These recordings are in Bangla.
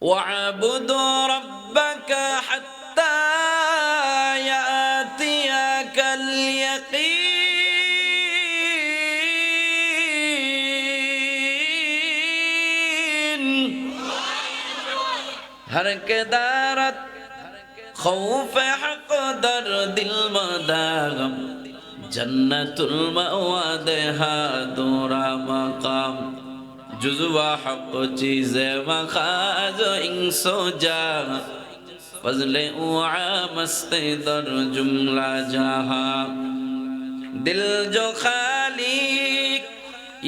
ওয়াবুদু রাব্বাকা হাত্তা ইয়াতিয়াকাল ইয়াকিন हर के दारत खौफ हक दर दिल मदागम जन्नतुल मवाद हा दूरा मकाम जुज़वा हक चीज़ मखाज इंसो जा फज़ले उआ मस्ते दर जुमला जहा दिल जो खाली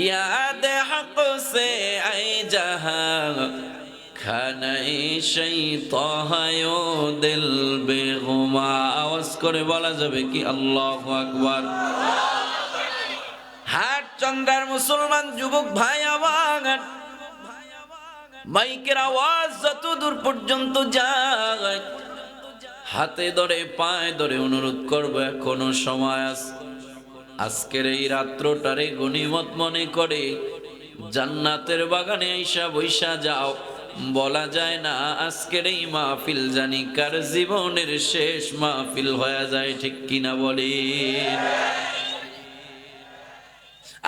याद हक से आई जहा খানাই শৈতাহায়ো দিল বেগুমা আওয়াজ করে বলা যাবে কি আল্লাহু আকবার। হাট চন্দ্রার মুসলমান যুবক ভাই আমার, মাইকের আওয়াজ যত দূর পর্যন্ত যায় হাতে ধরে পায়ে ধরে অনুরোধ করবো, এখনো সময় আছে। আজকের এই রাত্রটারে গনিমত মনে করে জান্নাতের বাগানে আইসা বৈশা যাও। বলা যায় না আজকের এই মাহফিল জানি কার জীবনের শেষ মাহফিল হয়ে যায়, ঠিক কিনা বলেন?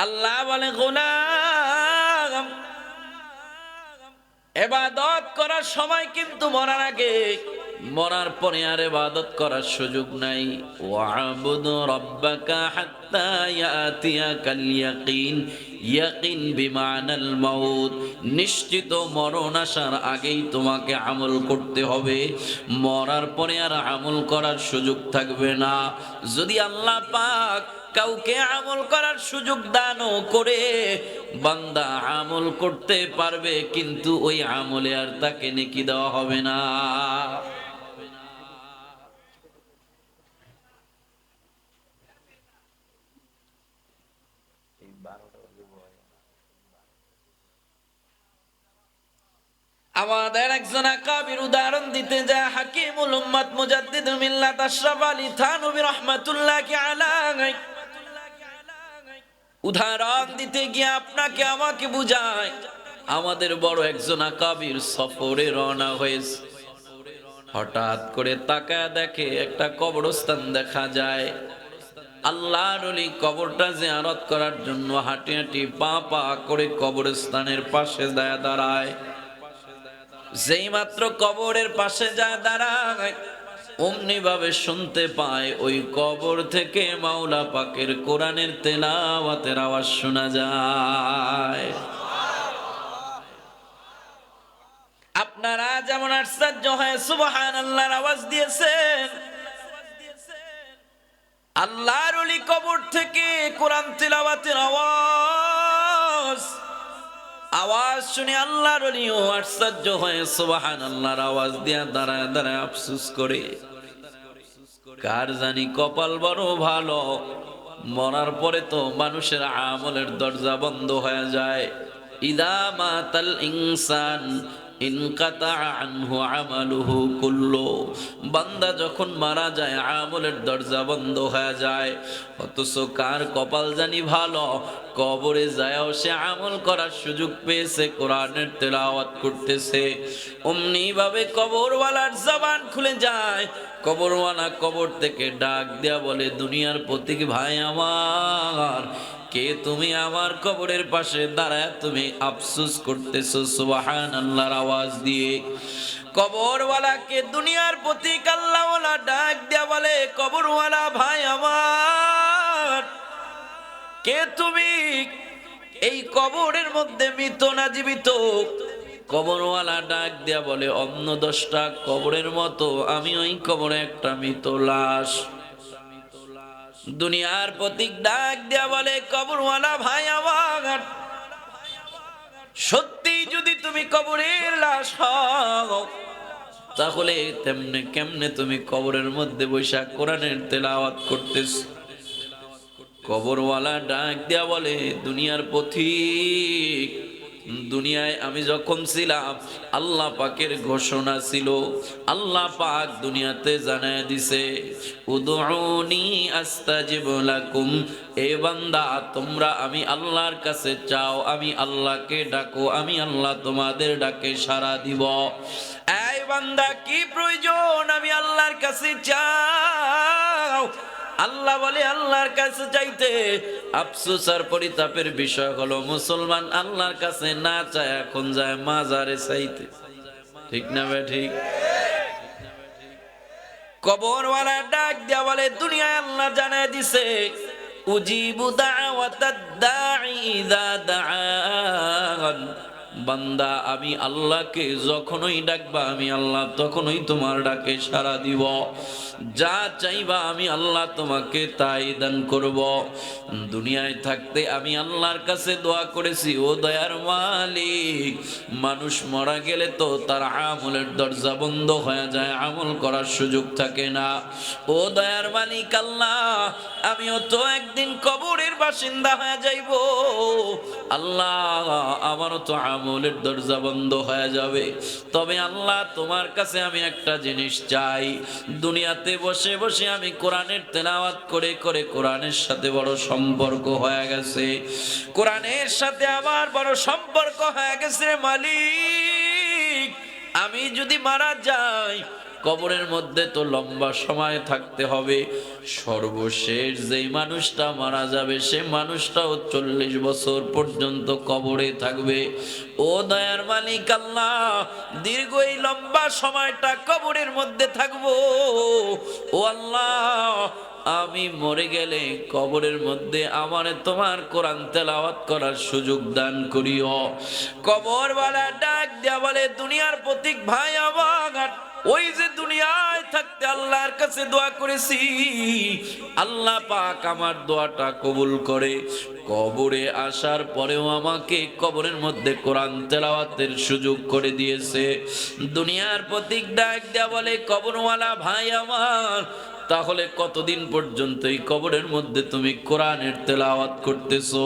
আল্লাহ বলে গোলাম ইবাদত করার সময় কিন্তু মরার আগে, মরার পরে আর ইবাদত করার সুযোগ নাই। ওয়াবুদু রাব্বাকা হাত্তা ইয়াতিয়াকাল ইয়াকিন, ইয়াকিন বিমানাল মাউত, নিশ্চিত মরণ আসার আগেই তোমাকে আমল করতে হবে, মরার পরে আর আমল করার সুযোগ থাকবে না। যদি আল্লাহ পাক কাউকে আমল করার সুযোগ দানও করে, বান্দা আমল করতে পারবে কিন্তু ওই আমলে আর তাকে নেকি দেওয়া হবে না। আমাদের একজন আকাবির উদাহরণ দিতে যায় হাকিমুল উম্মাত মুজাদ্দিদুল মিল্লাত আশরাফ আলী থানভী রাহমাতুল্লাহি আলাইহি উদাহরণ দিতে গিয়ে আপনাকে আমাকে বুঝায়। আমাদের বড় একজন আকাবির সফরে রওনা হয়েছে, হঠাৎ করে তাকায় দেখে একটা কবরস্থান দেখা যায়। আল্লাহর ওলি কবরটা জিয়ারত করার জন্য হাঁটি হাঁটি পা পা করে কবরস্থানের পাশে দাঁড়ায়। যেই মাত্র কবরের পাশে যায় দাঁড়ায়, অমনি ভাবে শুনতে পায় ওই কবর থেকে মাওলা পাকের কোরআনের তেলাওয়াতের আওয়াজ শোনা যায়। আপনারা যেমন আশ্চর্য হয়ে সুবহানাল্লাহর আওয়াজ দিয়েছেন, আল্লাহর ওলি কবর থেকে কোরআন তেলাওয়াতের আওয়াজ শুনে আল্লাহর ওলিও আশ্চর্য হয়ে সুবহানাল্লাহর আওয়াজ দিয়া দাঁড়ায় দাঁড়ায় আফসোস করে, কার জানি কপাল বড় ভালো, মরার পরে তো মানুষের আমলের দরজা বন্ধ হয়ে যায়। ইদা মাতাল ইনসান ইনকাতা আনহু আমালুহু কুল্লু, বান্দা যখন মারা যায় আমলের দরজা বন্ধ হয়ে যায়। অথচ কার কপাল জানি ভালো, কবরে যায়ও সে আমল করার সুযোগ পেয়েছে, কোরআনের তেলাওয়াত করতেছে। অমনি ভাবে কবরওয়ালার জবান খুলে যায়, কবরওয়ালা কবর থেকে ডাক দেয়া বলে, দুনিয়ার প্রতীক ভাই আমার, কে তুমি আমার কবরের পাশে দাঁড়ায় তুমি আফসোস করতেছো সুবহানাল্লাহর আওয়াজ দিয়ে। কবরওয়ালাকে দুনিয়ার প্রতীক আল্লাহওয়ালা ডাক দেয়া বলে, কবরওয়ালা ভাই আমার, কে তুমি? এই কবরের মধ্যে মৃত না জীবিত? কবরওয়ালা ডাক দেয়া বলে, অন্য 10টা কবরের মতো আমি ওই কবরে একটা মৃত লাশ। দুনিয়ার প্রতীক ডাক দেয়া বলে, কবরওয়ালা ভাই আমার, সত্যি যদি তুমি কবরের লাশ হও, তাহলে তেমনে কেমনে তুমি কবরের মধ্যে বসে কোরআনের তেলাওয়াত করতেছ? কবরওয়ালা ডাক দেয়া বলে, দুনিয়ার পথিক, দুনিয়ায় আমি যখন ছিলাম আল্লাহ পাকের ঘোষণা ছিল, আল্লাহ পাক দুনিয়াতে জানায় দিছে, উদউনি আস্তাজিব লাকুম, এ বান্দা তোমরা আমি আল্লাহর কাছে চাও, আমি আল্লাহকে ডাকো, আমি আল্লাহ তোমাদের ডাকে সাড়া দিব। এই বান্দা কি প্রয়োজন, আমি আল্লাহর কাছে চাও। আল্লাহ বলে আল্লাহর কাছে চাইতে আফসোস আর পরিতাপের বিষয় হলো মুসলমান আল্লাহর কাছে না চায়, এখন যায় মাজারে চাইতে। ঠিক না বে ঠিক? কবরওয়ালা ডাক দেয়া বলে, দুনিয়ায় আল্লাহ জানায় দিছে, উজিবু দাওয়াতাদ দাঈ ইযা দাআন, বান্দা আমি আল্লাহকে যখনই ডাকবা আমি আল্লাহ তখনই তোমার ডাকে সাড়া দিব, যা চাইবা আমি আল্লাহ তোমাকে তাই দান করব। দুনিয়ায় থাকতে আমি আল্লাহর কাছে দোয়া করেছি, ও দয়ার মালিক, মানুষ মারা গেলে তো তার আমলের দরজা বন্ধ হয়ে যায়, আমল করার সুযোগ থাকে না। ও দয়ার মালিক আল্লাহ, আমিও তো একদিন কবরের বাসিন্দা হয়ে যাইব, আল্লাহ আমারও তো আমলের দরজা বন্ধ হয়ে যাবে। তবে আল্লাহ তোমার কাছে আমি একটা জিনিস চাই, দুনিয়াতে বসে বসে আমি কোরআনের তেলাওয়াত করে করে কোরআনের সাথে বড় সম্পর্ক হয়ে গেছে, কোরআনের সাথে আমার বড় সম্পর্ক হয়ে গেছে মালিক। আমি যদি মারা যাই কবরের মধ্যে তো লম্বা সময় থাকতে হবে, সর্বশেষ যেই মানুষটা মারা যাবে সে মানুষটাও 40 বছর পর্যন্ত কবরে থাকবে। ও দয়ার মালিক আল্লাহ, দীর্ঘ এই লম্বা সময়টা কবরের মধ্যে থাকবো, ও আল্লাহ আমি মরে গেলে কবরের মধ্যে আমারে তোমার কোরআন তেলাওয়াত করার সুযোগ দান করিও। কবরওয়ালা ডাক দেয়া বলে, দুনিয়ার প্রতীক ভাই আমার, ওই যে দুনিয়ায় থাকতে আল্লাহর কাছে দোয়া করেছি, আল্লাহ পাক আমার দোয়াটা কবুল করে কবরে আসার পরেও আমাকে কবরের মধ্যে কোরআন তেলাওয়াতের সুযোগ করে দিয়েছে। দুনিয়ার প্রতীক ডাক দেয়া বলে, কবরওয়ালা ভাই আমার, তাহলে কতদিন পর্যন্ত এই কবরের মধ্যে তুমি কোরআনের তেলাওয়াত করতেছো?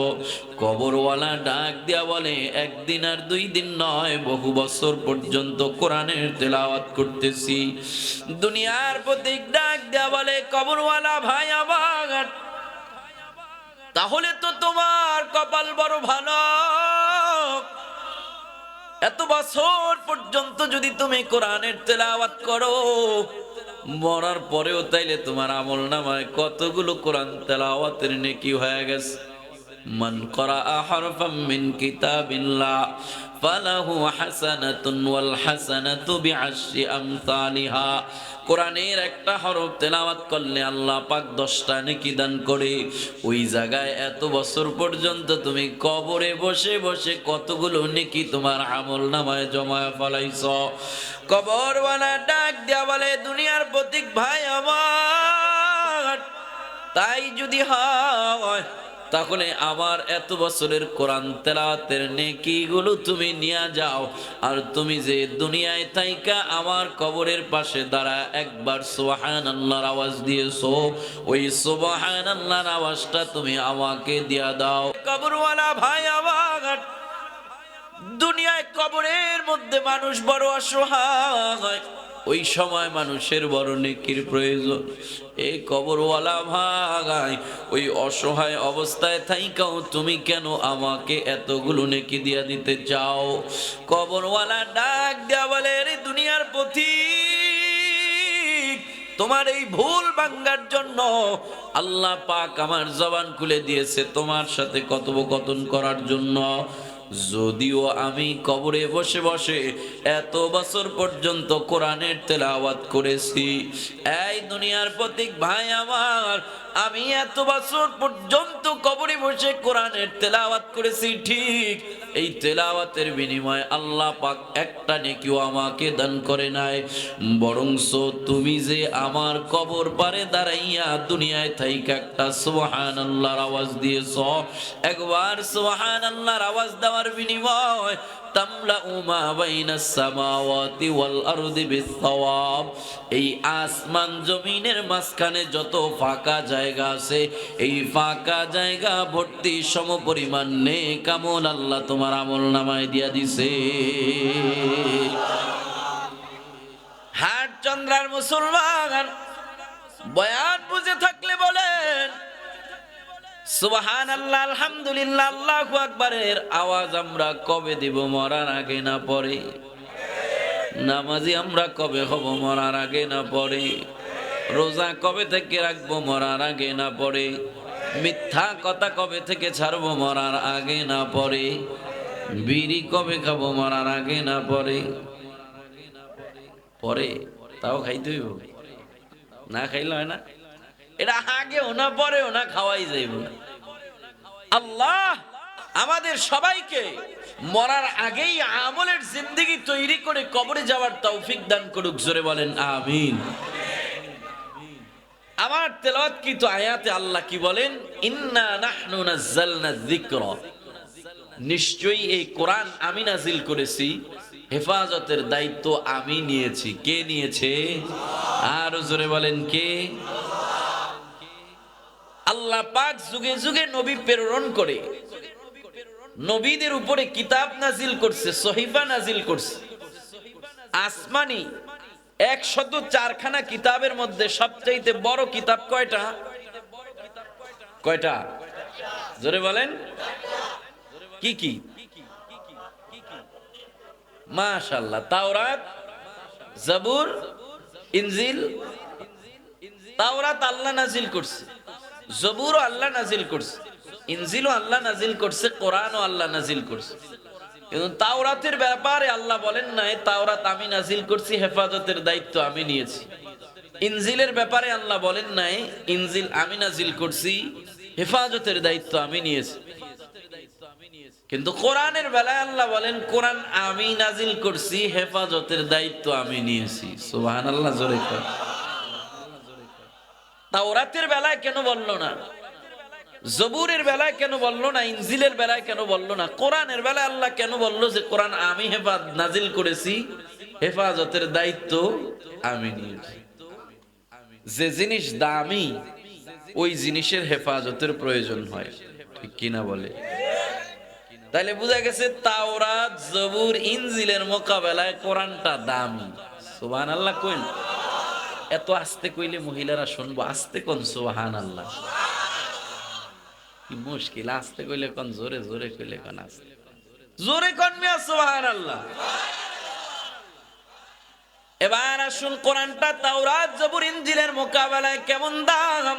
কবরওয়ালা ডাক দেয়া বলে, একদিন আর 2 দিন নয়, বহু বছর পর্যন্ত কোরআনের তেলাওয়াত করতেছি। দুনিয়ার প্রতীক ডাক দেয়া বলে, কবরওয়ালা ভাই আমার, তাহলে তো তোমার কপাল বড় ভালো, এত বছর পর্যন্ত যদি তুমি কোরআনের তেলাওয়াত করো, মরার পরেও তাইলে তোমার আমল নামায় কতগুলো কোরআন তেলাওয়াতের নেকি হয়ে গেছে। মান করাআ হারফাম মিন কিতাবিল্লাহ ফালাহু হাসানাতুন ওয়াল হাসানাতু বিআশরি আমসালিহা, কোরআনের একটা হরফ তেলাওয়াত করলে আল্লাহ পাক 10টা নেকি দান করে। ওই জায়গায় এত বছর পর্যন্ত তুমি কবরে বসে বসে কতগুলো নেকি তোমার আমল নামায় জমায় ফলাইছ। কবরওয়ালা ডাক দেয়া বলে, দুনিয়ার প্রতীক ভাই আমার, তাই যদি হয় তাহলে আমার এত বছরের কোরআন তেলাওয়াতের নেকিগুলো তুমি নিয়ে যাও, আর তুমি যে দুনিয়ায় থাইকা আমার কবরের পাশে দাঁড়া একবার সুবহানাল্লাহর আওয়াজ দিয়েছো, ওই সুবহানাল্লাহর আওয়াজটা তুমি আমাকে দিয়া দাও। কবরওয়ালা ভাই আমার, দুনিয়ায় কবরের মধ্যে মানুষ বড় অসহায়, ওই সময় মানুষের বড় নেকির প্রয়োজন। এই কবরওয়ালা ভাই, ওই অসহায় অবস্থায় থাইকাও তুমি কেন আমাকে এতগুলো নেকি দিয়া দিতে চাও? কবরওয়ালা ডাক দেয়া বলে, রে দুনিয়ার পথিক, তোমার এই ভুল ভাঙার জন্য আল্লাহ পাক আমার জবান খুলে দিয়েছে তোমার সাথে কথোপকথন করার জন্য। যদিও আমি কবরে বসে বসে এত বছর পর্যন্ত কোরআনের তেলাওয়াত করেছি, এই দুনিয়ার প্রতীক ভাই আমার, আমি এত বছর পর্যন্ত কবরে বসে কোরআনের তেলাওয়াত করেছি ঠিক, এই তেলাওয়াতের বিনিময়ে আল্লাহ পাক একটা নেকিও আমাকে দান করে নাই, বরংস তুমি যে আমার কবর পারে দাঁড়াইয়া দুনিয়ায় থাইকা একটা সুবহানাল্লাহর আওয়াজ দিয়েছ, একবার সুবহানাল্লাহর আওয়াজ দেওয়ার বিনিময় তামলাউ মা বাইনাস সামাওয়াতি ওয়াল আরদি বিস-সাওয়াব। এই আসমান জমিনের মাঝখানে যত ফাঁকা জায়গা আছে, এই ফাঁকা জায়গা ভর্তি সমপরিমাণ নেক আমল আল্লাহ তোমার আমলনামায় দিয়া দিছে। হাট চন্দ্রার মুসলমান, বয়ান বুঝে থাকলে বলেন সুবহানাল্লাহ, আলহামদুলিল্লাহ, আল্লাহু আকবারের আওয়াজ আমরা কবে দিব? মরার আগে না পরে? নামাজি আমরা কবে হব? মরার আগে না পরে? রোজা কবে থেকে রাখবো? মরার আগে না পরে? মিথ্যা কথা কবে থেকে ছাড়বো? মরার আগে না পরে? বিড়ি কবে খাবো? মরার আগে না পরে? পরে তাও খাইতে হইব, না খাইলে হয় না। এটা আগেও না পরেও না, খাওয়াই যাইব না। আল্লাহ আমাদের সবাইকে মরার আগেই আমলের জিন্দেগি তৈরি করে কবরে যাওয়ার তৌফিক দান করুক। জোরে বলেন আমিন। আমার তেলাওয়াতকৃত আয়াতে আল্লাহ কি বলেন? ইন্না নাহনু নাযালনা যিকরা, নিশ্চয়ই এই কোরআন আমি নাজিল করেছি, হেফাজতের দায়িত্ব আমি নিয়েছি। কে নিয়েছে? আর জোরে বলেন কে? আল্লাহ পাক যুগে যুগে নবী প্রেরণ করে নবীদের উপরে কিতাব নাজিল করছে, সহিফা নাজিল করছে। আসমানি 104খানা কিতাবের মধ্যে সবচাইতে বড় কিতাব কয়টা? কয়টা? জোরে বলেন। কি কি? মাশাআল্লাহ, তাওরাত, জাবুর, ইনজিল। তাওরাত আল্লাহ নাজিল করছে, জবুরও আল্লাহ নাজিল করছে, ইনজিলও আল্লাহ নাজিল করছে, কোরআনও আল্লাহ নাজিল করছে। কিন্তু তাওরাতের ব্যাপারে আল্লাহ বলেন নাই তাওরাত আমি নাজিল করছি, হেফাজতের দায়িত্ব আমি নিয়েছি। ইনজিলের ব্যাপারে আল্লাহ বলেন নাই ইনজিল আমি নাজিল করছি, হেফাজতের দায়িত্ব আমি নিয়েছি। কিন্তু কোরআনের বেলায় আল্লাহ বলেন কোরআন আমি নাজিল করছি, হেফাজতের দায়িত্ব আমি নিয়েছি। সুবহানাল্লাহ, জোরে কর। তাওরাতের বেলায় কেন বললো না? জবুরের বেলায় কেন বললো না? ইনজিলের বেলায় কেন বললো না? কোরআনের বেলায় আল্লাহ কেন বললো যে কোরআন আমি নাজিল করেছি, হেফাজতের দায়িত্ব আমি নিয়েছি? যে জিনিস দামি ওই জিনিসের হেফাজতের প্রয়োজন হয়, ঠিক কিনা বলে? তাহলে বোঝা গেছে তাওরাত, জবুর, ইনজিলের মোকাবেলায় কোরআনটা দামি। সুবহানাল্লাহ কইন। এত আস্তে কইলে মহিলারা শুনবো, আস্তে কোন সুবহানাল্লাহ। কি মুশকিল, আস্তে কইলে কোন, জোরে জোরে কইলে কোন, আস্তে জোরে কোন মিয়া সুবহানাল্লাহ। এবার আসুন কোরআনটা তাওরাত, জবুর, ইনজিলের মোকাবেলায় কেমন দাম।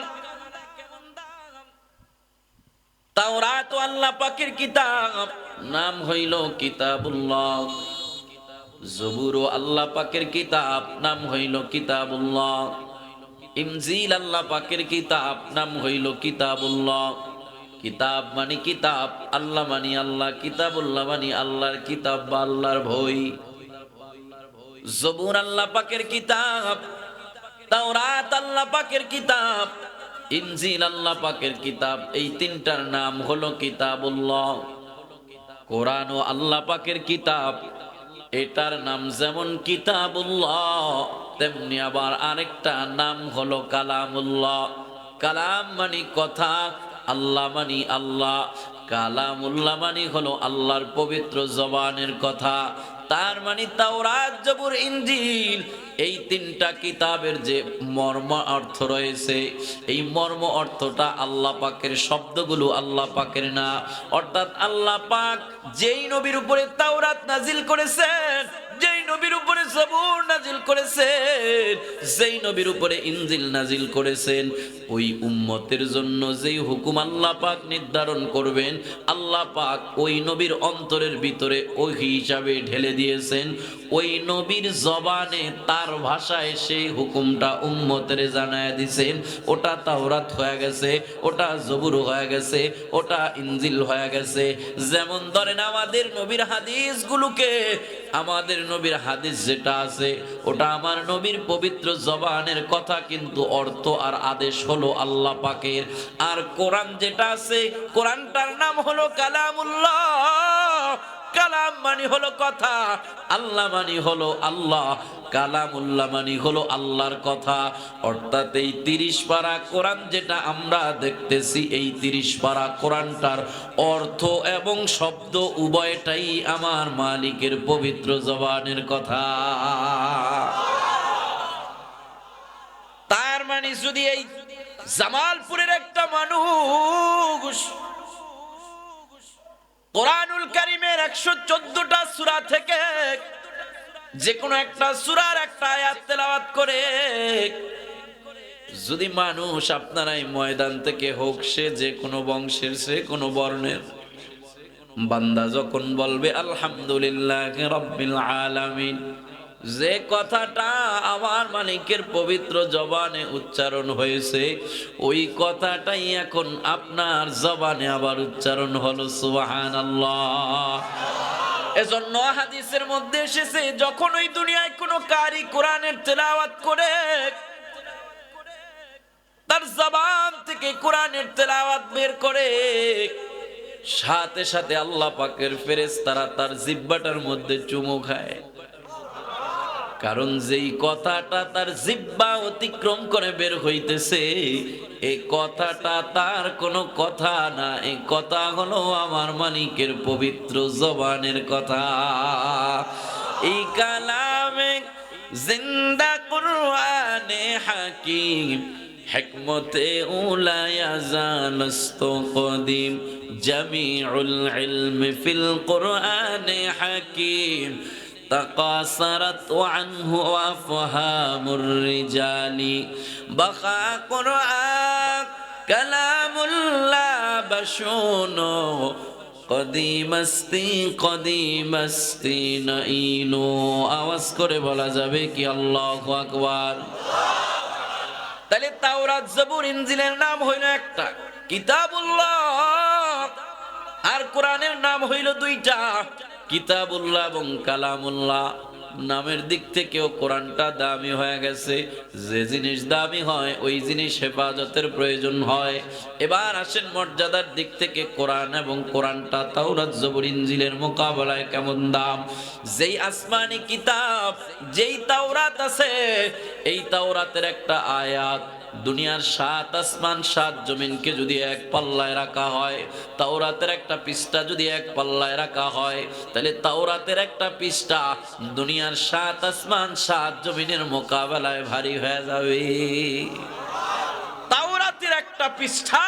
তাওরাত আল্লাহ পাকের কিতাব, নাম হইল কিতাবুল্লাহ। জবুর আল্লাহ পাকের কিতাব, নাম হইল কিতাবুল্লাহ। ইনজিল আল্লাহ পাকের কিতাব, নাম হইল কিতাবুল্লাহ। কিতাব মানে কিতাব, আল্লাহ মানে আল্লাহ, কিতাবুল্লাহ মানে আল্লাহর কিতাব বা আল্লাহর বই। জবুর আল্লাহ পাকের কিতাব, তাওরাত আল্লাহ পাকের কিতাব, ইনজিল আল্লাহ পাকের কিতাব। এই তিনটার নাম হলো কিতাবুল্লাহ। কোরআন ও আল্লাহ পাকের কিতাব, এটার নাম যেমন কিতাবুল্লাহ, তেমনি আবার আরেকটা নাম হলো কালামুল্লাহ। কালাম মানে কথা, আল্লাহ মানি আল্লাহ, কালামুল্লাহ মানে হলো আল্লাহর পবিত্র জবানের কথা। তার মানে তাওরাত, জবুর, ইনজিল এই তিনটা কিতাবের যে মর্ম অর্থ রয়েছে, এই মর্ম অর্থটা আল্লাহ পাকের শব্দগুলো আল্লাহ পাকের না। অর্থাৎ আল্লাহ পাক যেই নবীর উপরে তাওরাত নাজিল করেছেন, যেই নবীর উপরে জবুর নাজিল করেছেন, যেই নবীর উপরে ইনজিল নাজিল করেছেন, ওই উম্মতের জন্য যেই হুকুম আল্লাহ পাক নির্ধারণ করবেন, আল্লাহ পাক ওই নবীর অন্তরের ভিতরে ওই হিসাবে ঢেলে দিয়েছেন। ওই নবীর জবানে তার ভাষায় সেই হুকুমটা উম্মতের জানায় দিয়েছেন। ওটা তাওরাত হয়ে গেছে, ওটা জবুর হয়ে গেছে, ওটা ইনজিল হয়ে গেছে। যেমন ধরেন আমাদের নবীর হাদিসগুলোকে, আমাদের নবীর হাদিস যেটা আছে ওটা আমার নবীর পবিত্র জবানের কথা, কিন্তু অর্থ আর আদেশ হলো আল্লাহ পাকের। আর কোরআন যেটা আছে, কোরআনটার নাম হলো কালামুল্লাহ। কালাম মানে হলো কথা, আল্লাহ মানে হলো আল্লাহ, কালামুল্লাহ মানে হলো আল্লাহর কথা। অর্থাৎ এই 30 পারা কোরআন যেটা আমরা দেখতেছি, এই 30 পারা কোরআনটার অর্থ এবং শব্দ উভয়টাই আমার মালিকের পবিত্র জবানের কথা। তার মানে যদি এই জামালপুরের একটা মানুষ কোরআনুল কারীমের 114টা সূরা থেকে যে কোনো একটা সূরার একটা আয়াত তেলাওয়াত করে, যদি মানুষ আপনারা এই ময়দান থেকে হোক, সে যে কোনো বংশের, সে কোনো বর্ণের, বান্দা যখন বলবে আলহামদুলিল্লাহি রাব্বিল আলামিন, যে কথাটা আমার মালিকের পবিত্র জবানে উচ্চারণ হয়েছে, ওই কথাটাই এখন আপনার জবানে আবার উচ্চারণ হলো সুবহানাল্লাহ। এজন্য হাদিসের মধ্যে এসেছে, যখন ওই দুনিয়ায় কোনো কারি কোরআনের তেলাওয়াত করে, তার জবান থেকে কোরআনের তেলাওয়াত বের করে, সাথে সাথে আল্লাহ পাকের ফেরেশতারা তার জিহ্বাটার মধ্যে চুমু খায়। কারণ যেই কথাটা তার জিহ্বা অতিক্রম করে বের হইতেছে, এই কথাটা তার কোনো কথা না, এই কথা হলো আমার মালিকের পবিত্র জবানের কথা। এই কালামে জিন্দা কুরআনে হাকিম, হিকমতে উলা ইয়াজালুস্ত কদিম, জামিউল ইলমি ফিল কুরআনে হাকিম, تقاصرت عنه أفهام الرجال، بقى قرآن كلام الله بشونو، قديم استی نئینو। আওয়াজ করে বলা যাবে কি আল্লাহু আকবার? তাহলে তাওরাত জবুর ইনজিলের নাম হইল একটা, কিতাবুল্লাহ, আর কোরআনের নাম হইল দুইটা, কিতাবুল্লাহ এবং কালামুল্লাহ। নামের দিক থেকেও কোরআনটা দামি হয়ে গেছে। যে জিনিস দামি হয় ওই জিনিস হেফাজতের প্রয়োজন হয়। এবার আসেন মর্যাদার দিক থেকে কোরআন এবং কোরআনটা তাওরাত জবুর ইনজিলের মোকাবেলায় কেমন দাম। যেই আসমানি কিতাব, যেই তাওরাত আছে, এই তাওরাতের একটা আয়াত দুনিয়ার 7 আসমান 7 জমিনকে যদি এক পাল্লায় রাখা হয়, তাওরাতের একটা পৃষ্ঠা যদি এক পাল্লায় রাখা হয়, তাহলে তাওরাতের একটা পৃষ্ঠা দুনিয়ার 7 আসমান 7 জমিনের মোকাবেলায় ভারী হয়ে যাবে। তাওরাতের একটা পৃষ্ঠা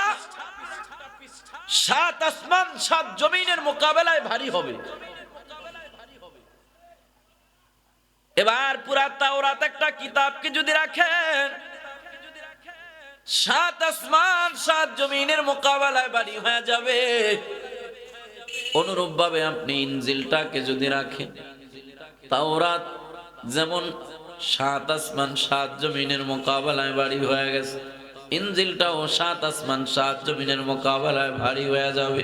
7 আসমান 7 জমিনের মোকাবেলায় ভারী হবে। এবার পুরা তাওরাত একটা কিতাবকে যদি রাখেন, 7 আসমান 7 জমিনের মোকাবেলায় ভারী হয়ে যাবে। অনুরূপ ভাবে আপনি ইনজিলটাকে যদি রাখেন, তাওরাত যেমন 7 আসমান 7 জমিনের মোকাবেলায় ভারী হয়ে গেছে, ইনজিলটাও 7 আসমান 7 জমিনের মোকাবেলায় ভারী হয়ে যাবে।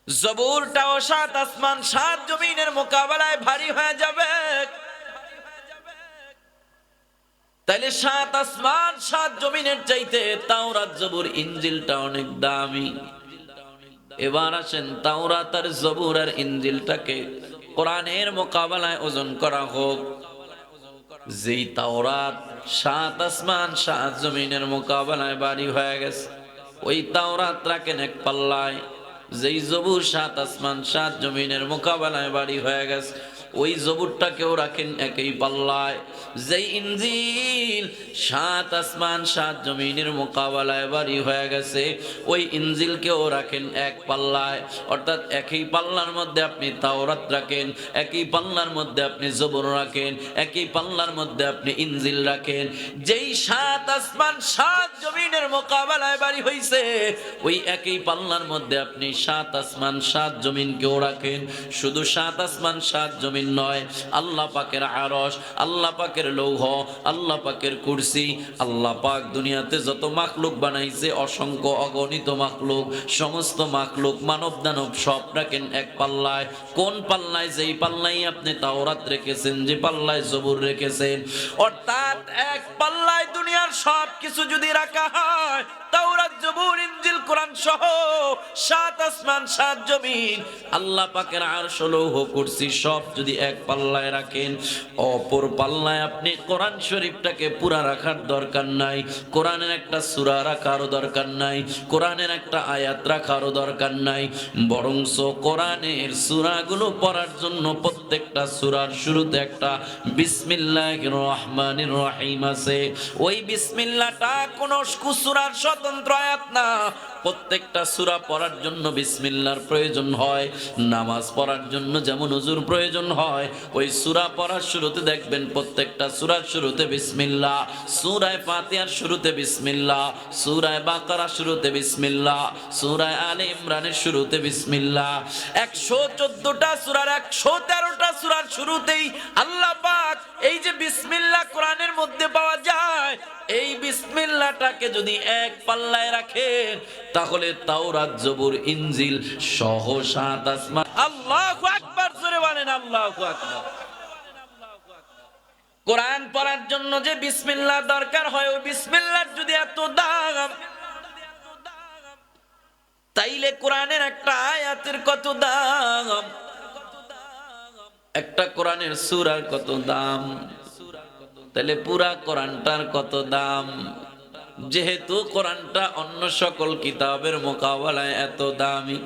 জবুরটাও 7 আসমান 7 জমিনের মোকাবেলায় ভারী হয়ে যাবে। তাইলে 7 আসমান 7 জমিনের চাইতে তাওরাত জবুর ইনজিলটা অনেক দামি। এবার আসেন তাওরাত আর জবুর আর ইনজিলটাকে কোরআনের মোকাবেলায় ওজন করা হোক। যেই তাওরাত 7 আসমান 7 জমিনের মোকাবেলায় ভারী হয়ে গেছে, ওই তাওরাত রাখেন এক পাল্লায়। যেই জবুর 7 আসমান 7 জমিনের মোকাবেলায় ভারী হয়ে গেছে, ওই জবুরটাকেও রাখেন একই পাল্লায়। যেই ইনজিল 7 আসমান 7 জমিনের মোকাবেলায় ভারী হয়ে গেছে, ওই ইনজিলকেও রাখেন এক পাল্লায়। অর্থাৎ একই পাল্লার মধ্যে আপনি তাওরাত রাখেন, একই পাল্লার মধ্যে আপনি জবুর রাখেন, একই পাল্লার মধ্যে আপনি ইনজিল রাখেন। যেই 7 আসমান 7 জমিনের মোকাবেলায় ভারী হইছে, ওই একই পাল্লার মধ্যে আপনি 7 আসমান 7 জমিনকেও রাখেন। শুধু 7 আসমান 7 জমিন জমিন নয়, আল্লাহ পাকের আরশ, আল্লাহ পাকের লৌহ, আল্লাহ পাকের কুরসি। আল্লাহ পাক দুনিয়াতে যত মাখলুক বানাইছে, অসংখ্য অগণিত মাখলুক, সমস্ত মাখলুক মানব দানব সব রাখেন এক পাল্লায়। কোন পাল্লায়? যেই পাল্লায় আপনি তাওরাত রেখেছেন, যে পাল্লায় জবুর রেখেছেন, অর্থাৎ এক পাল্লায় দুনিয়ার সব কিছু যদি রাখা হয়, তাওরাত জবুর ইনজিল কোরআন সহ 7 আসমান 7 জমিন, আল্লাহ পাকের আরশ লৌহ কুরসি সব যদি এক পাল্লায় রাখেন, অপর পাল্লায় আপনি কোরআন শরীফটাকে পুরা রাখার দরকার নাই, কোরআনের একটা সূরা রাখারও দরকার নাই, কোরআনের একটা আয়াত রাখারও দরকার নাই। বরংস কোরআনের সূরাগুলো পড়ার জন্য প্রত্যেকটা সূরার শুরুতে একটা বিসমিল্লাহির রহমানির রহিম আছে। ওই বিসমিল্লাহটা কোন সূরার স্বতন্ত্র আয়াত না, প্রত্যেকটা সূরা পড়ার জন্য বিসমিল্লাহর প্রয়োজন হয়। নামাজ পড়ার জন্য যেমন ওযুর প্রয়োজন হয়, ওই সূরা পড়ার শুরুতে দেখবেন প্রত্যেকটা সূরার শুরুতে বিসমিল্লাহ। সূরা ফাতিহার শুরুতে বিসমিল্লাহ, সূরা বাকারা শুরুতে বিসমিল্লাহ, সূরা আলে ইমরানের শুরুতে বিসমিল্লাহ। 114টা সূরার 113টা সূরার শুরুতেই আল্লাহ পাক এই যে বিসমিল্লাহ কোরআনের মধ্যে পাওয়া যায়, এই বিসমিল্লাহটাকে যদি এক পাল্লায় রাখেন, তাহলে তাওরাত জবুর ইনজিল সহ 7 আসমান। আল্লাহু আকবার, জোরে বলেন আল্লাহু আকবার। কোরআন পড়ার জন্য যে বিসমিল্লাহ দরকার হয়, ওই বিসমিল্লাহর যদি এত দাম, তাইলে কোরআনের একটা আয়াতের কত দাম, একটা কোরআনের সূরার কত দাম, তাহলে পুরা কোরআনটার কত দাম। যেহেতু কোরআনটা অন্য সকল কিতাবের মোকাবেলায় এত দামি,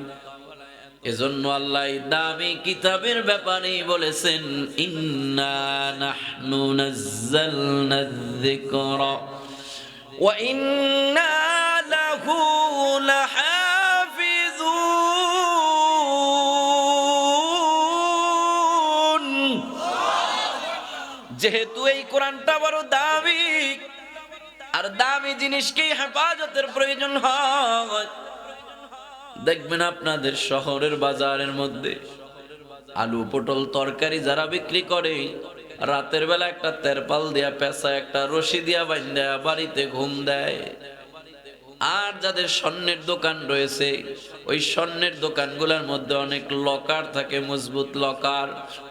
এজন্য আল্লাহ দামি কিতাবের ব্যাপারে বলেছেন, ইন্না নাহনু নাযালনা যিকরা ওয়া ইন্না লাহু লাহাফিজুন। যেহেতু এই কোরআনটা বড় দামি, আর দামি জিনিসকেই হেফাজতের প্রয়োজন হয়। দেখবেন আপনাদের শহরের বাজারের মধ্যে আলু পটল তরকারি যারা বিক্রি করে, রাতের বেলা একটা তেরপাল দিয়া পেঁচা একটা রশি দিয়া বাঁধা বাড়িতে ঘুম দেয়। আর যাদের স্বর্ণের দোকান রয়েছে, ওই স্বর্ণের দোকানগুলোর মধ্যে অনেক লকার থাকে, মজবুত লকার,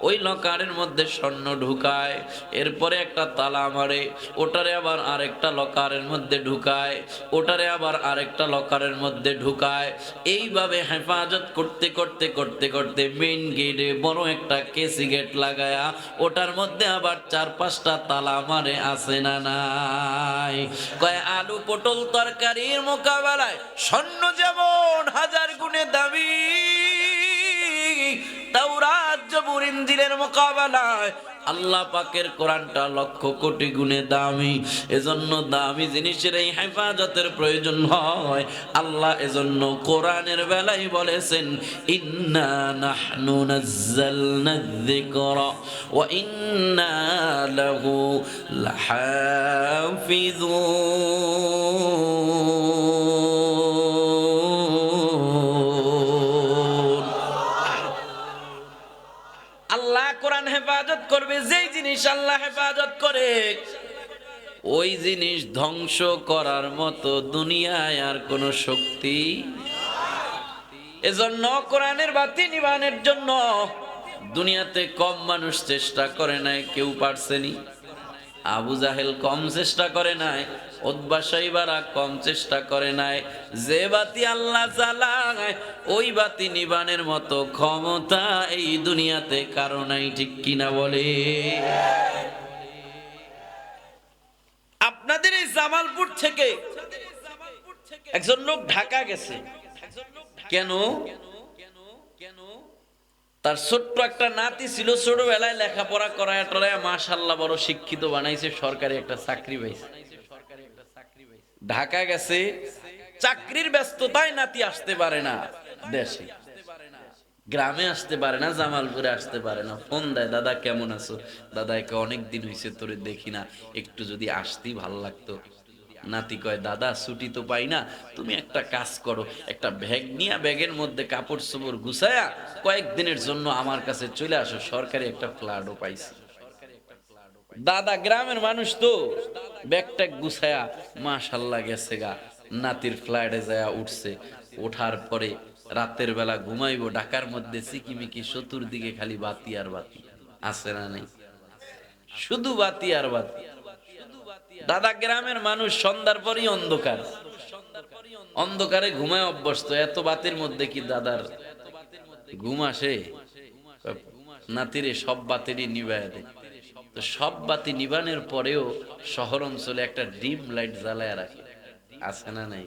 ওই লকারের মধ্যে স্বর্ণ ঢুকায়, এরপরে একটা তালা মারে, ওটারে আবার আরেকটা লকারের মধ্যে ঢুকায়, ওটারে আবার আরেকটা লকারের মধ্যে ঢুকায়। এইভাবে হেফাজত করতে করতে করতে করতে মেইন গেটে বড় একটা কেসি গেট লাগায়া, ওটার মধ্যে আবার 4-5টা তালা মারে, আছে না নাই? কয় আলু পটল তরকারি মোকাবেলায় স্বর্ণ যেমন 1000 গুণে দামি, তাওরাত জবুর ইনজিলের মোকাবেলায় আল্লাহ পাকের কোরআনটা 1,00,000 কোটি গুণে দামি। এজন্য দামি জিনিসের এই হেফাজতের প্রয়োজন হয়। আল্লাহ এজন্য কোরআনের বেলায় বলেছেন, ইন্না নাহনু নাযালনা যিকরা ওয়া ইন্না লাহু লাহাফিজুন। আল্লাহ কোরআন হেফাজত করবে। যেই জিনিস আল্লাহ হেফাজত করে, ওই জিনিস ধ্বংস করার মতো দুনিয়ায় আর কোনো শক্তি। এজন্য কোরআনের বাতি নিবানের জন্য দুনিয়াতে কম মানুষ চেষ্টা করে নাই, কেউ পারছেনি। আবু জাহেল কম চেষ্টা করে নাই, উতবা শাইবারা কম চেষ্টা করে নাই। যে বাতি আল্লাহ জ্বালায়, ওই বাতি নিবানের মতো ক্ষমতা এই দুনিয়াতে কারো নাই, ঠিক কিনা বলে? আপনাদের এই জামালপুর থেকে একজন লোক ঢাকা গেছে। কেন? তার ছোট্ট একটা নাতি ছিল, ছোটবেলায় লেখাপড়া করায় টরায় মাশাআল্লাহ বড় শিক্ষিত বানাইছে, সরকারি একটা চাকরি পাইছে। ঢাকা গেছে, চাকরির ব্যস্ততায় নাতি আসতে পারে না দেশে, গ্রামে আসতে পারে না, জামালপুরে আসতে পারে না। ফোন দেয়, দাদা কেমন আছো? দাদা একে অনেকদিন হয়েছে তোরে দেখি না, একটু যদি আসতি ভালো লাগতো। নাতি কয় দাদা ছুটি তো পাই না, তুমি একটা কাজ করো, একটা ব্যাগ নিয়ে ব্যাগের মধ্যে কাপড় চোপড় গুছায়া কয়েকদিনের জন্য আমার কাছে চলে আসো, সরকারি একটা ফ্ল্যাটও পাইছি। দাদা গ্রামের মানুষ তো, ব্যাগটা গুছায়া মাশাল্লাহ গেছে গা, নাতির ফ্ল্যাটে যায় উঠছে। ওঠার পরে রাতের বেলা ঘুমাইবো, ঢাকার মধ্যে সিকিমিকি চতুর্দিকে খালি বাতি আর বাতি, আছে না নেই? শুধু বাতি আর বাতি। দাদা গ্রামের মানুষ, সন্ধ্যার পরই অন্ধকার, অন্ধকারে ঘুমায় অভ্যস্ত, এত বাতির মধ্যে কি দাদার ঘুম আসে? নাতিরে সব বাতিরই নিভায় দেয়। তো সব বাতি নিবানের পরেও শহর অঞ্চলে একটা ডিম লাইট জ্বালায় রাখে, আছে না নাই?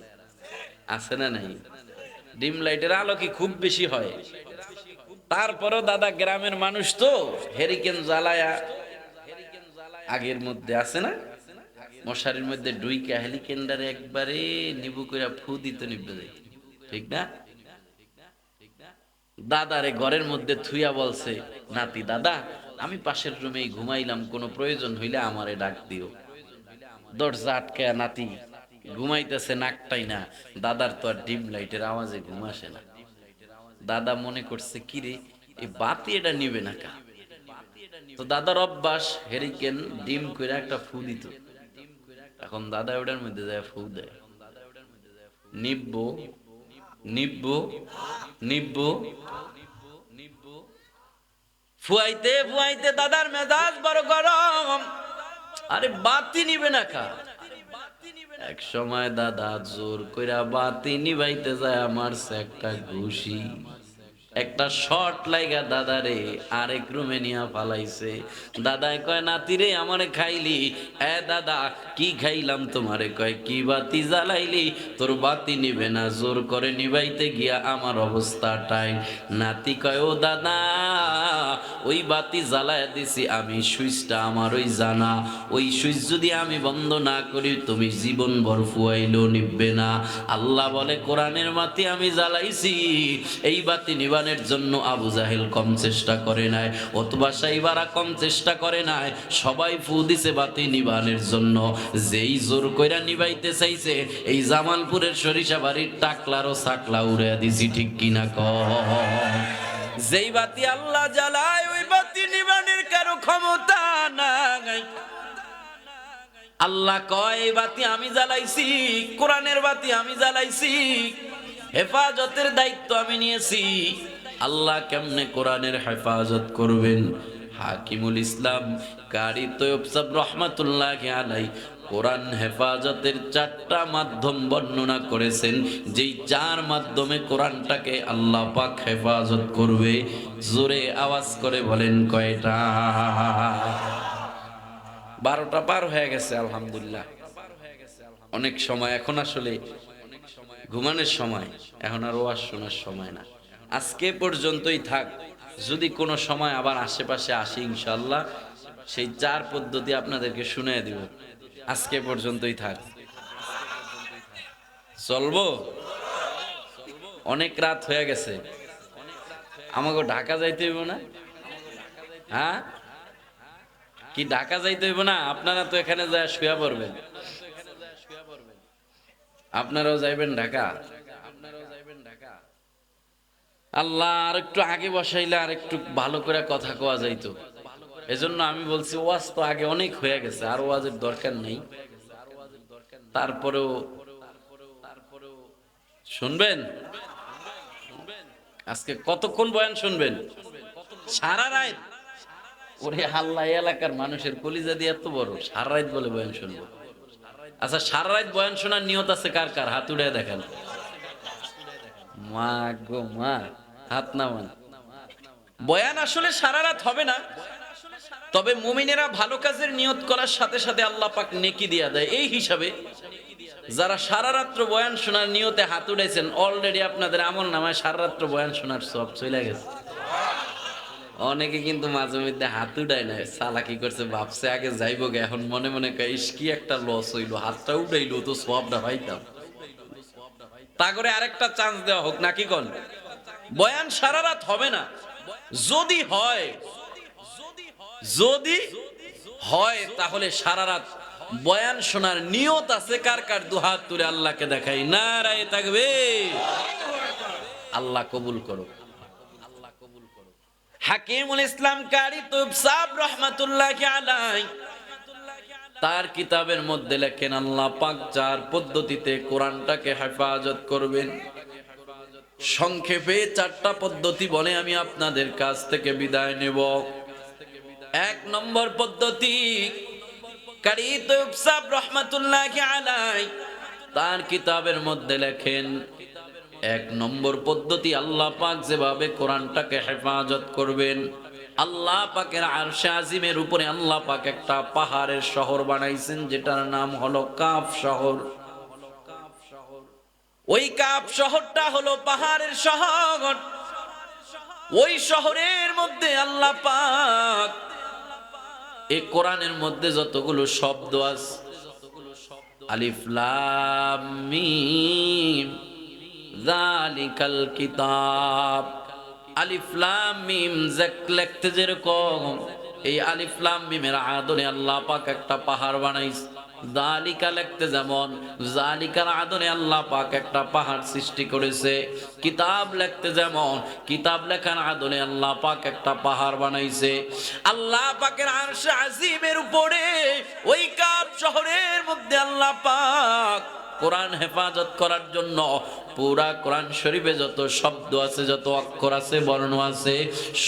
আছে না নাই? ডিম লাইটের আলো কি খুব বেশি হয়? তারপরেও দাদা গ্রামের মানুষ তো হেরিকেন জ্বালায়া, আগের মধ্যে আছে না, মশারির মধ্যে ডুইকা হেলিকেন্ডারে একবারে নিবু করে ফু দিতে নিবে যায়, ঠিক না? দাদারে ঘরের মধ্যে থুইয়া বলছে নাতি, দাদা আমি পাশের রুমেই ঘুমাইলাম, কোনো প্রয়োজন হইলে আমারে ডাক দিও। দরজা আটকায়া নাতি ঘুমাইতেছে নাকটাই না, দাদার তো আর ডিম লাইটের আওয়াজে ঘুম আসে না। দাদা মনে করছে কি রে, এই বাতি এটা নিবে না কা? তো দাদার অভ্যাস হেরিকেন ডিম করে একটা ফু দিত। এখন দাদা ওটার মধ্যে যায় ফু দেয়, নিব্বো নিব্বো নিব্বো, ফুয়াইতে ফুয়াইতে দাদার মেজাজ বড় গরম, আরে বাতি নিবে না কা? এক সময় দাদা জোর কইরা বাতি নিবাইতে যায়, মারছে একটা ঘুষি, একটা শর্ট লাইগা দাদারে আরেক রুমে নিয়া ফালাইছে। দাদায় কয় নাতি রে আমারে খাইলি? হ্যাঁ দাদা কি খাইলাম তোমারে? কয় কি বাতি জ্বালাইলি? তোর বাতি নিবে না, জোর করে নিবাইতে গিয়া আমার অবস্থাটাই। নাতি কয় ও দাদা ওই বাতি জ্বালায় দিছি আমি, সুইচটা আমার ওই জানা, ওই সুইচ যদি আমি বন্ধ না করি তুমি জীবন ভর ফুয়াইলেও নিবে না। আল্লাহ বলে কোরআনের বাতি আমি জ্বালাইছি, এই বাতি নিবানের জন্য আবু জাহেল কম চেষ্টা করে নাই, অথবা সাইবারা কম চেষ্টা করে নাই, সবাই ফু দিছে বাতি নিবানের জন্য। যেই জোর কইরা নিবাইতে চাইছে, এই জামালপুরের সরিষা বাড়ির টাকলারও সাকলা উড়ে দিছি, ঠিক কিনা কয়? যেই বাতি আল্লাহ জ্বালায় ওই বাতি নিবানের কারো ক্ষমতা নাই। আল্লাহ কয় এই বাতি আমি জ্বালাইছি, কোরআনের বাতি আমি জ্বালাইছি, হেফাজতের দায়িত্ব আমি নিয়েছি। আল্লাহ কেমনে কোরআনের হেফাজত করবেন? হাকিমুল ইসলাম কারি তৈয়ব সাহেব রহমাতুল্লাহি আলাইহি কোরআন হেফাজতের 4টা মাধ্যম বর্ণনা করেছেন, যেই 4 মাধ্যমে কোরআনটাকে আল্লাহ পাক হেফাজত করবে। জোরে আওয়াজ করে বলেন কয়টা? 12টা পার হয়ে গেছে আলহামদুলিল্লাহ। অনেক সময় এখন আসলে ঘুমানোর সময়, এখন আর ওয়াজ শোনার সময় না। আজকে পর্যন্তই থাক, যদি কোনো সময় আবার আশেপাশে আসি ইনশাআল্লাহ সেই 4 পদ্ধতি আপনাদেরকে শুনিয়ে দিব। আজকে পর্যন্তই থাক, চলবো? অনেক রাত হয়ে গেছে, আমাকে ঢাকা যাইতে হইব না? হ্যাঁ কি ঢাকা যাইতে হইব না? আপনারা তো এখানে যায় শুয়া পড়বেন, আপনারাও যাইবেন ঢাকা। আল্লাহ আর একটু আগে বসাইলে আর একটু ভালো করে কথা কোয়া যাইতো। এজন্য আমি বলছি ওয়াজ তো আগে অনেক হয়ে গেছে, আর ওয়াজের দরকার নেই। তারপরেও শুনবেন? আজকে কতক্ষণ বয়ান শুনবেন? সারা রাত? ওরে আল্লাহ, এলাকার মানুষের কলিজা দিয়ে এত বড়, সারা রাত বলে বয়ান শুনবো? আচ্ছা সারা রাত বয়ান শোনার নিয়ত আছে কার কার? হাত উড়ে দেখেন। মা গো মা, হাত নামান। বয়ান আসলে সারা রাত হবে না, তবে মুমিনেরা ভালো কাজের নিয়ত করার সাথে সাথে আল্লাহ পাক নেকি দিয়া দেয়। এই হিসাবে যারা সারা রাত্র বয়ান শোনার নিয়তে হাত উড়াইছেন, অলরেডি আপনাদের আমল নামায় সারা রাত্র বয়ান শোনার সব চলে গেছে। অনেকে কিন্তু মাঝে মধ্যে হাত উঠায় না, চালাকি করছে, ভাবছে আগে যাইব গে, এখন মনে মনে কইস কি একটা লস হইলো, হাতটা উঠাইলো তো সবটা পাইতাম। তা করে আরেকটা চান্স দেওয়া হোক নাকি কোন? বয়ান সারা রাত হবে না, যদি হয় তাহলে সারা রাত বয়ান শোনার নিয়ত আছে কার কার? দুহাত তুলে আল্লাহকে দেখাই, নারায়ে তাকবীর। আল্লাহ কবুল করো। হাকিমুল ইসলাম কারি তুব সাহেব রহমাতুল্লাহি আলাইহি তার কিতাবের মধ্যে লেখেন, আল্লাহ পাক চার পদ্ধতিতে কোরআনটাকে হেফাজত করবেন। সংক্ষেপে চারটা পদ্ধতি বলে আমি আপনাদের কাছ থেকে বিদায় নেব। এক নম্বর পদ্ধতি, কারি তুব সাহেব রহমাতুল্লাহি আলাইহি তার কিতাবের মধ্যে লেখেন, এক নম্বর পদ্ধতি আল্লাহ পাক যেভাবে কোরআনটাকে হেফাজত করবেন, আল্লাহ পাকের আরশে আজিমের উপরে আল্লাহ পাক একটা পাহাড়ের শহর বানাইছেন, যেটার নাম হলো কাফ শহর। ওই কাফ শহরটা হলো পাহাড়ের শহর। ওই শহরের মধ্যে আল্লাহ পাক এই কোরআনের মধ্যে যতগুলো শব্দ আছে, আলিফ লাম মিম যালিকাল কিতাব, আলিফ লাম মিম লিখতে যেরকম এই আলিফ লাম মিমের আদলে আল্লাহ পাক একটা পাহাড় বানাইছে। যালিকা লিখতে যেমন যালিকার আদলে আল্লাহ পাক একটা পাহাড় সৃষ্টি করেছে। কিতাব লিখতে যেমন কিতাব লেখার আদলে আল্লাহ পাক একটা পাহাড় বানাইছে। আল্লাহ পাকের আরশে আজিমের উপরে ওই কাফ শহরের মধ্যে আল্লাহ পাক কোরআন হেফাজত করার জন্য পুরা কোরআন শরীফে যত শব্দ আছে, যত অক্ষর আছে, বর্ণ আছে,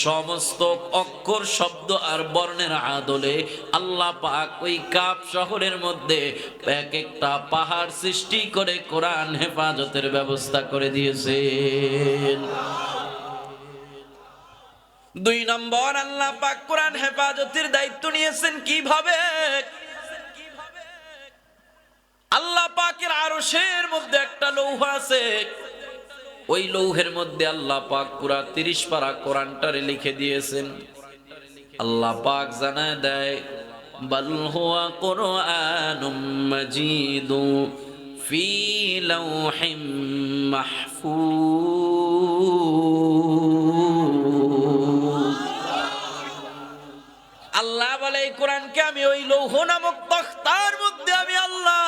সমস্ত অক্ষর, শব্দ আর বর্ণের আদলে আল্লাহ পাক ওই কাফ শহরের মধ্যে এক একটা পাহাড় সৃষ্টি করে কোরআন হেফাজতের ব্যবস্থা করে দিয়েছেন। দুই নম্বর, আল্লাহ পাক কোরআন হেফাজতের দায়িত্ব নিয়েছেন কিভাবে? আল্লাহ পাকের আরশের মধ্যে একটা লৌহ আছে। ওই লৌহের মধ্যে আল্লাহ পাক পুরা 30 পারা কোরআনটারে লিখে দিয়েছেন। আল্লাহ পাক জানায় দেয়, বাল হুয়া কুরআনুম মাজিদু ফি লাওহিম মাহফুজ। আল্লাহ বলে এই কোরআনকে আমি ওই লৌহ নামক তখতার মধ্যে আমি আল্লাহ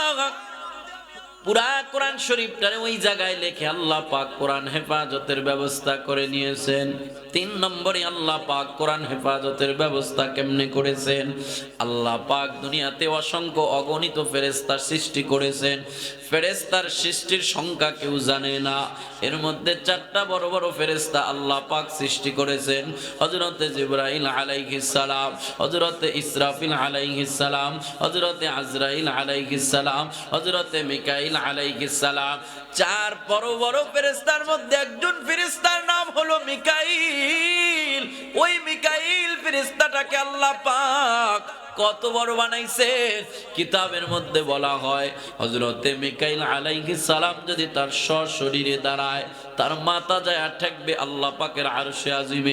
পুরা কোরআন শরীফটারে ওই জায়গায় লিখে আল্লাহ পাক কোরআন হেফাজতের ব্যবস্থা করে নিয়েছেন। 3 নম্বরে আল্লাহ পাক কোরআন হেফাজতের ব্যবস্থা কেমনে করেছেন? আল্লাহ পাক দুনিয়াতে অসংখ্য অগণিত ফেরেশতা সৃষ্টি করেছেন। ফেরেশতার সৃষ্টির সংখ্যা কেউ জানে না। এর মধ্যে 4টা বড় বড় ফেরেশতা আল্লাহ পাক সৃষ্টি করেছেন। হযরতে জিবরাইল আলাইহিস সালাম, হযরতে ইসরাফিল আলাইহিস সালাম, হযরতে আজরাইল আলাইহিস সালাম, হযরতে মিকাইল আলাইহিস সালাম। 4 বড় বড় ফেরেশতার মধ্যে একজন ফেরেশতার নাম হলো মিকাইল। ওই মিকাইল ফেরেশতাটাকে আল্লাহ পাক কত বড় বানাইছে? কিতাবের মধ্যে বলা হয়, হযরতে মিকাইল আলাইহিস সালাম যদি তার সশরীরে দাঁড়ায়, তার মাথা যায় ঠেকবে আল্লাহ পাকের আরশে আজিমে।